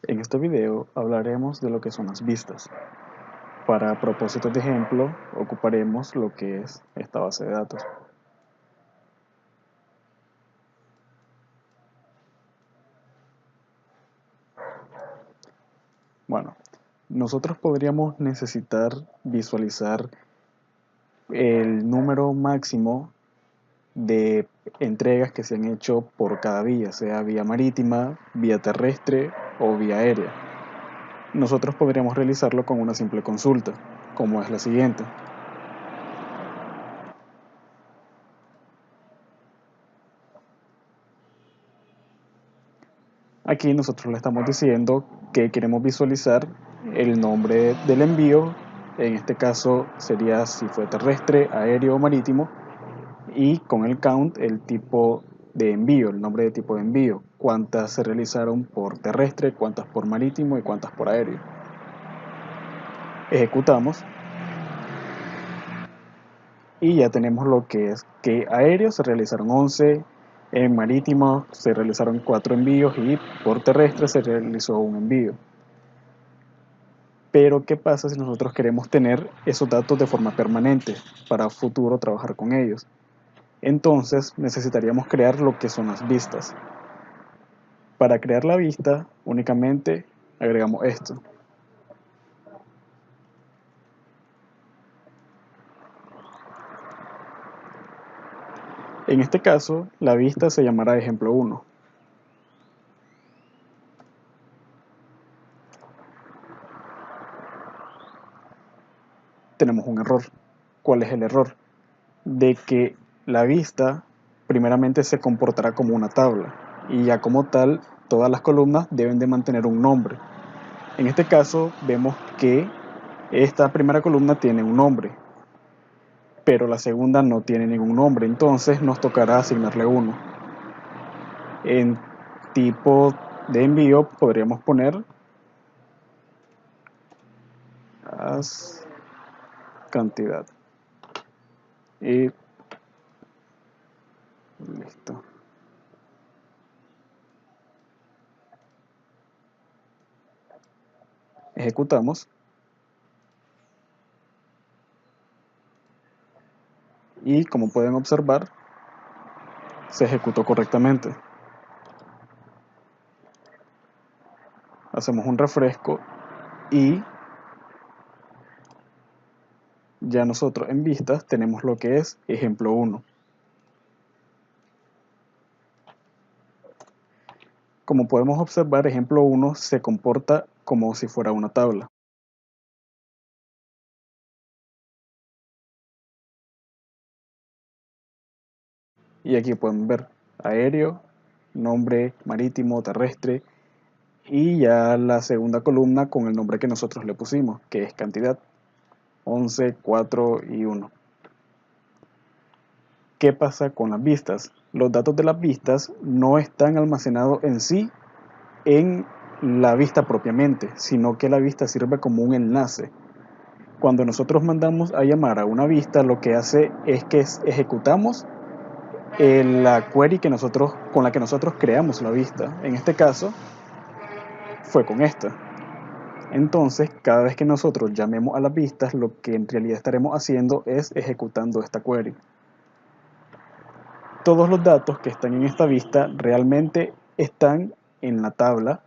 En este video hablaremos de lo que son las vistas. Para propósitos de ejemplo, ocuparemos lo que es esta base de datos. Bueno, nosotros podríamos necesitar visualizar el número máximo de entregas que se han hecho por cada vía, sea vía marítima, vía terrestre o vía aérea. Nosotros podríamos realizarlo con una simple consulta, como es la siguiente. Aquí nosotros le estamos diciendo que queremos visualizar el nombre del envío, en este caso sería si fue terrestre, aéreo o marítimo, y con el count el tipo de envío, el nombre de tipo de envío, cuántas se realizaron por terrestre, cuántas por marítimo y cuántas por aéreo. Ejecutamos y ya tenemos lo que es que aéreo se realizaron 11, en marítimo se realizaron 4 envíos y por terrestre se realizó un envío. Pero ¿qué pasa si nosotros queremos tener esos datos de forma permanente para futuro trabajar con ellos? Entonces necesitaríamos crear lo que son las vistas. Para crear la vista únicamente agregamos esto. En este caso, la vista se llamará ejemplo 1. Tenemos un error. ¿Cuál es el error? De que la vista primeramente se comportará como una tabla y ya como tal todas las columnas deben de mantener un nombre. En este caso vemos que esta primera columna tiene un nombre, pero la segunda no tiene ningún nombre, entonces nos tocará asignarle uno. En tipo de envío podríamos poner as cantidad y listo. Ejecutamos y como pueden observar se ejecutó correctamente. Hacemos un refresco y ya nosotros en vistas tenemos lo que es ejemplo 1. Como podemos observar, ejemplo 1 se comporta como si fuera una tabla. Y aquí pueden ver aéreo, nombre marítimo, terrestre y ya la segunda columna con el nombre que nosotros le pusimos, que es cantidad 11, 4 y 1. ¿Qué pasa con las vistas? Los datos de las vistas no están almacenados en sí en la vista propiamente, sino que la vista sirve como un enlace. Cuando nosotros mandamos a llamar a una vista, lo que hace es que ejecutamos la query con la que nosotros creamos la vista. En este caso, fue con esta. Entonces, cada vez que nosotros llamemos a las vistas, lo que en realidad estaremos haciendo es ejecutando esta query. Todos los datos que están en esta vista realmente están en la tabla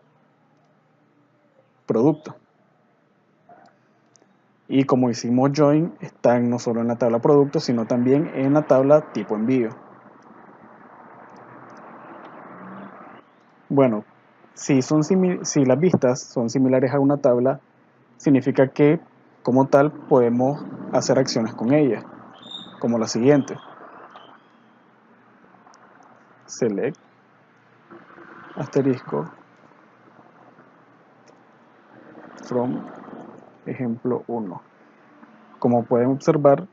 producto. Y como hicimos join, están no solo en la tabla producto, sino también en la tabla tipo envío. Bueno, si las vistas son similares a una tabla, significa que como tal podemos hacer acciones con ellas, como la siguiente. Select asterisco from ejemplo 1. Como pueden observar,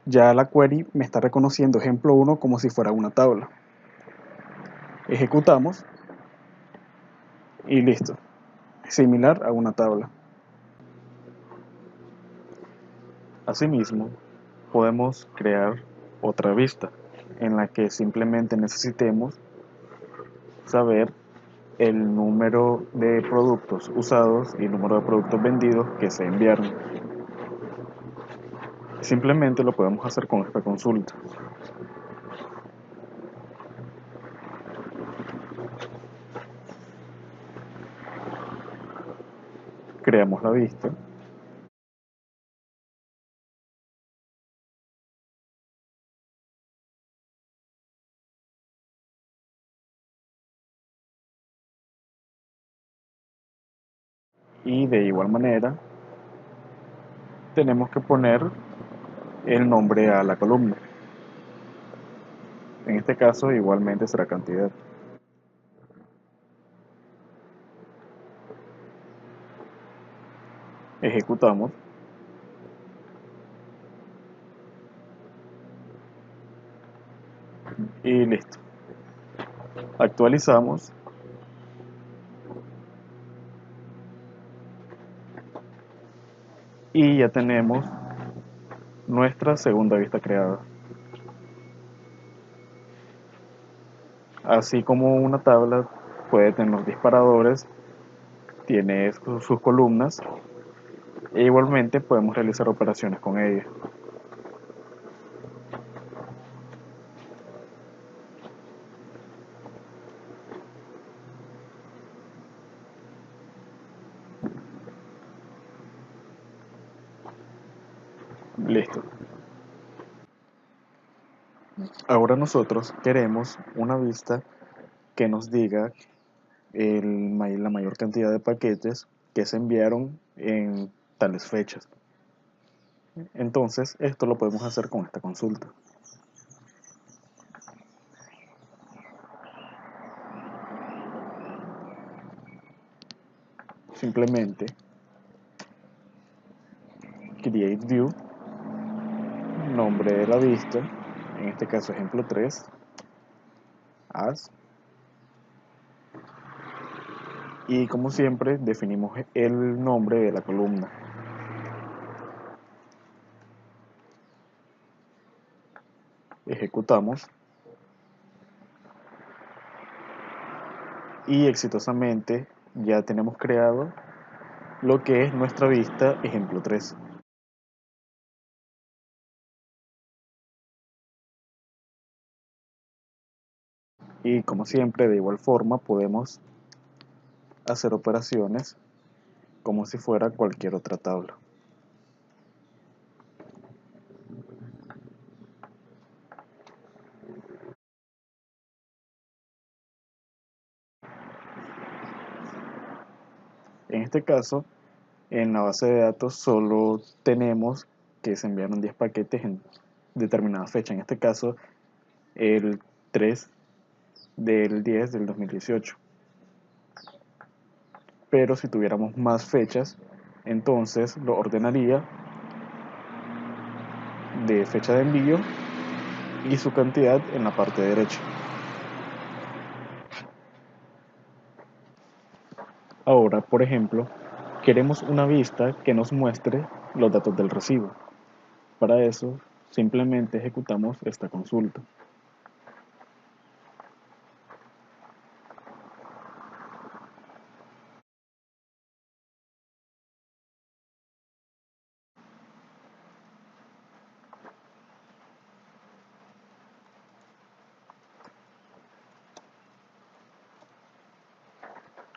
ya la query me está reconociendo ejemplo 1 como si fuera una tabla. Ejecutamos y listo. Similar a una tabla. Asimismo, podemos crear otra vista en la que simplemente necesitemos saber el número de productos usados y el número de productos vendidos que se enviaron. Simplemente lo podemos hacer con esta consulta. Creamos la vista y de igual manera tenemos que poner el nombre a la columna. En este caso igualmente será cantidad. Ejecutamos y listo. Actualizamos y ya tenemos nuestra segunda vista creada. Así como una tabla puede tener disparadores, tiene sus columnas e igualmente podemos realizar operaciones con ella. Listo. Ahora nosotros queremos una vista que nos diga la mayor cantidad de paquetes que se enviaron en tales fechas. Entonces, esto lo podemos hacer con esta consulta. Simplemente create view, nombre de la vista, en este caso ejemplo 3, as, y como siempre definimos el nombre de la columna. Ejecutamos y exitosamente ya tenemos creado lo que es nuestra vista ejemplo 3. Y como siempre, de igual forma, podemos hacer operaciones como si fuera cualquier otra tabla. En este caso, en la base de datos solo tenemos que se enviaron 10 paquetes en determinada fecha. En este caso, el 3 del 10 del 2018. Pero si tuviéramos más fechas, entonces lo ordenaría de fecha de envío y su cantidad en la parte derecha. Ahora, por ejemplo, queremos una vista que nos muestre los datos del recibo. Para eso, simplemente ejecutamos esta consulta.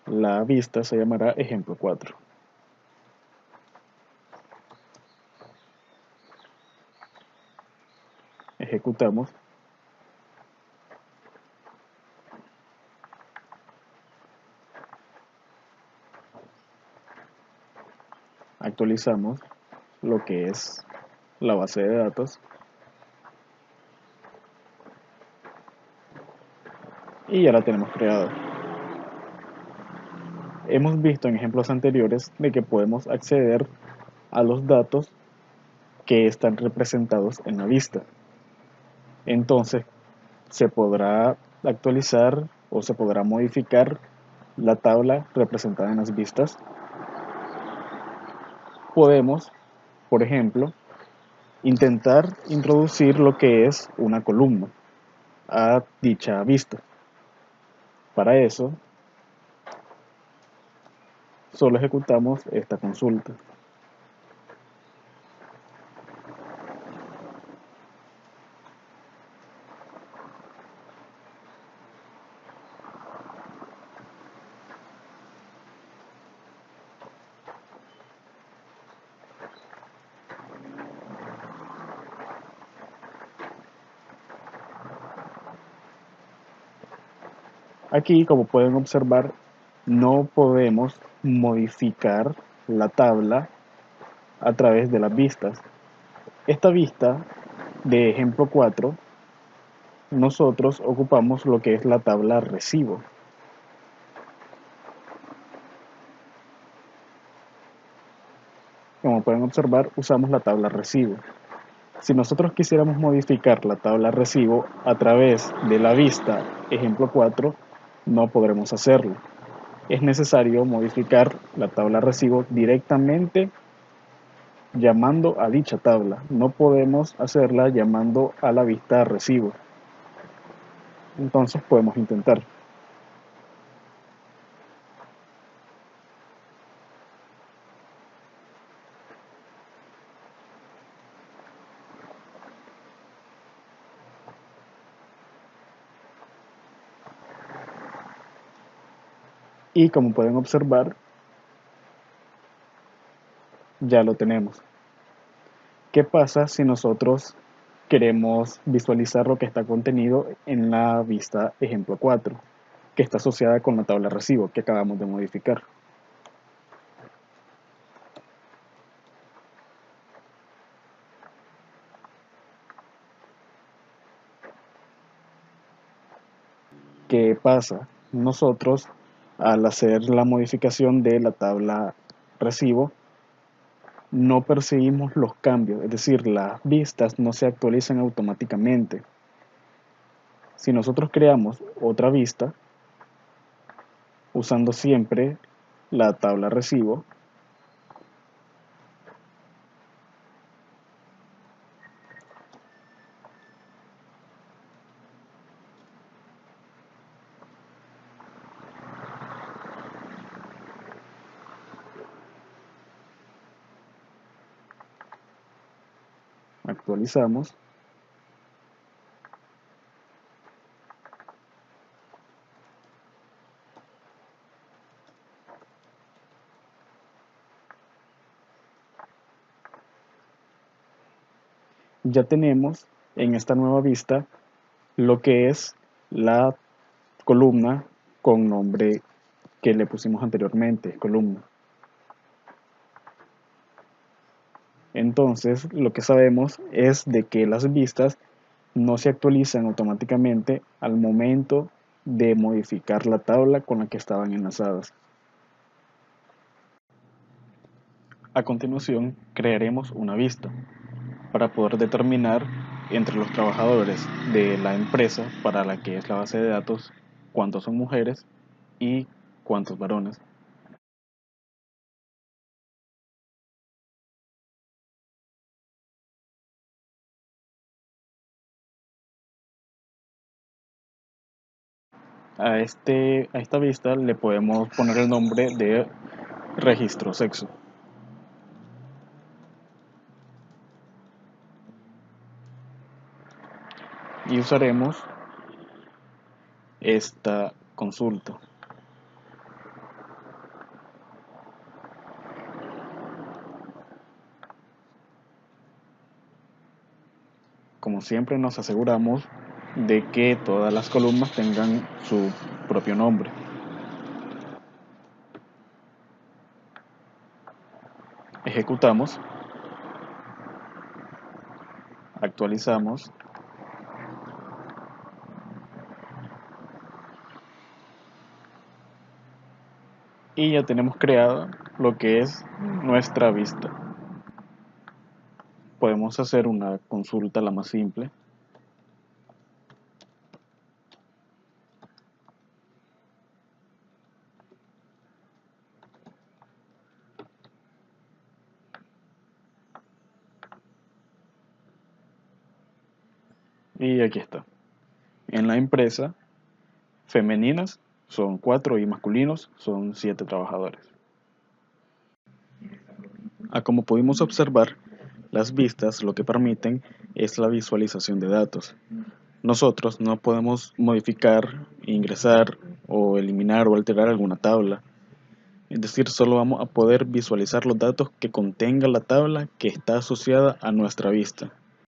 La vista se llamará ejemplo 4. Ejecutamos actualizamos lo que es la base de datos y ya la tenemos creada. Hemos visto en ejemplos anteriores de que podemos acceder a los datos que están representados en la vista. Entonces, se podrá actualizar o se podrá modificar la tabla representada en las vistas. Podemos, por ejemplo, intentar introducir lo que es una columna a dicha vista. Para eso, solo ejecutamos esta consulta. Aquí, como pueden observar, no podemos modificar la tabla a través de las vistas. Esta vista de ejemplo 4, nosotros ocupamos lo que es la tabla recibo. Como pueden observar, usamos la tabla recibo. Si nosotros quisiéramos modificar la tabla recibo a través de la vista ejemplo 4, no podremos hacerlo. Es necesario modificar la tabla recibo directamente llamando a dicha tabla. No podemos hacerla llamando a la vista recibo. Entonces podemos intentar. Y como pueden observar, ya lo tenemos. ¿Qué pasa si nosotros queremos visualizar lo que está contenido en la vista ejemplo 4, que está asociada con la tabla recibo que acabamos de modificar? ¿Qué pasa? Nosotros, al hacer la modificación de la tabla recibo, no percibimos los cambios, es decir, las vistas no se actualizan automáticamente. Si nosotros creamos otra vista, usando siempre la tabla recibo, actualizamos, ya tenemos en esta nueva vista lo que es la columna con nombre que le pusimos anteriormente, columna. Entonces, lo que sabemos es de que las vistas no se actualizan automáticamente al momento de modificar la tabla con la que estaban enlazadas. A continuación, crearemos una vista para poder determinar entre los trabajadores de la empresa para la que es la base de datos cuántos son mujeres y cuántos varones. A esta vista le podemos poner el nombre de registro sexo. Y usaremos esta consulta. Como siempre nos aseguramos de que todas las columnas tengan su propio nombre. Ejecutamos, actualizamos y ya tenemos creado lo que es nuestra vista. Podemos hacer una consulta la más simple. Y aquí está. En la empresa, femeninas son 4 y masculinos son 7 trabajadores. Como pudimos observar, las vistas lo que permiten es la visualización de datos. Nosotros no podemos modificar, ingresar o eliminar o alterar alguna tabla. Es decir, solo vamos a poder visualizar los datos que contenga la tabla que está asociada a nuestra vista.